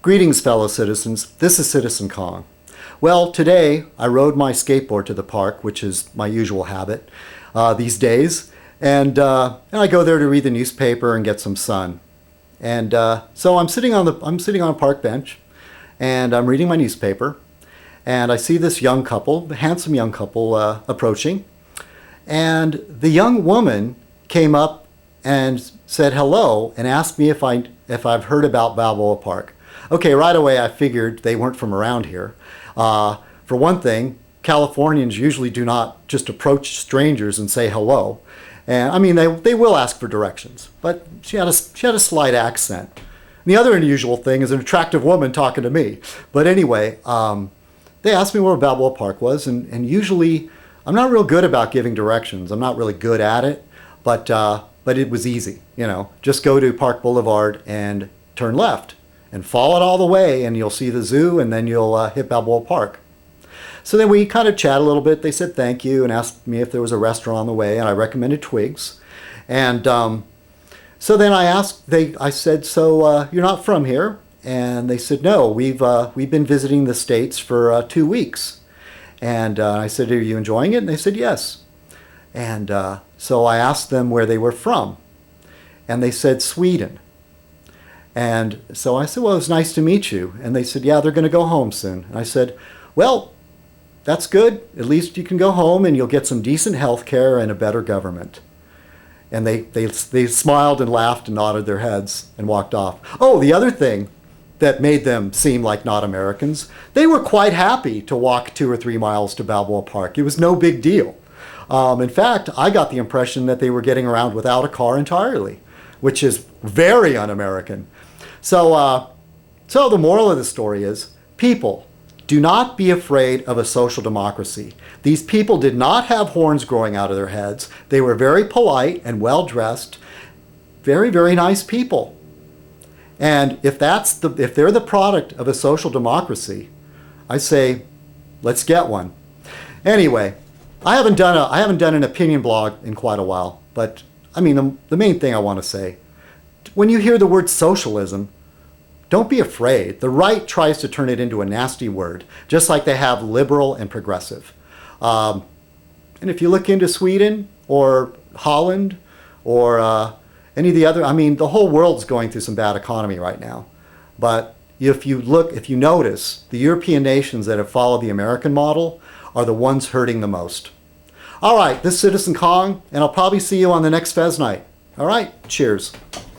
Greetings, fellow citizens. This is Citizen Kong. Well, today I rode my skateboard to the park, which is my usual habit these days, and I go there to read the newspaper and get some sun. And so I'm sitting on a park bench, and I'm reading my newspaper, and I see this young couple, a handsome young couple, approaching, and the young woman came up and said hello and asked me if I've heard about Balboa Park. Okay, right away I figured they weren't from around here. For one thing, Californians usually do not just approach strangers and say hello. And I mean, they will ask for directions, but she had a slight accent. And the other unusual thing is an attractive woman talking to me. But anyway, they asked me where Balboa Park was, and usually I'm not real good about giving directions. I'm not really good at it, but it was easy. You know, just go to Park Boulevard and turn left and follow it all the way, and you'll see the zoo, and then you'll hit Balboa Park. So then we kind of chat a little bit. They said thank you and asked me if there was a restaurant on the way, and I recommended Twigs. And so then I said, so you're not from here? And they said, no, we've been visiting the States for 2 weeks. And I said, are you enjoying it? And they said, yes. And so I asked them where they were from. And they said, Sweden. And so I said, well, it was nice to meet you. And they said, yeah, they're going to go home soon. And I said, well, that's good. At least you can go home and you'll get some decent health care and a better government. And they smiled and laughed and nodded their heads and walked off. Oh, the other thing that made them seem like not Americans, they were quite happy to walk 2 or 3 miles to Balboa Park. It was no big deal. In fact, I got the impression that they were getting around without a car entirely, which is very un-American. So the moral of the story is, people, do not be afraid of a social democracy. These people did not have horns growing out of their heads. They were very polite and well-dressed, very, very nice people. And if they're the product of a social democracy, I say, let's get one. Anyway, I haven't done an opinion blog in quite a while, but I mean, the main thing I want to say, when you hear the word socialism, don't be afraid. The right tries to turn it into a nasty word, just like they have liberal and progressive. And if you look into Sweden or Holland or any of the other, I mean, the whole world's going through some bad economy right now. But if you notice, the European nations that have followed the American model are the ones hurting the most. All right, this is Citizen Kong, and I'll probably see you on the next Fez night. All right, cheers.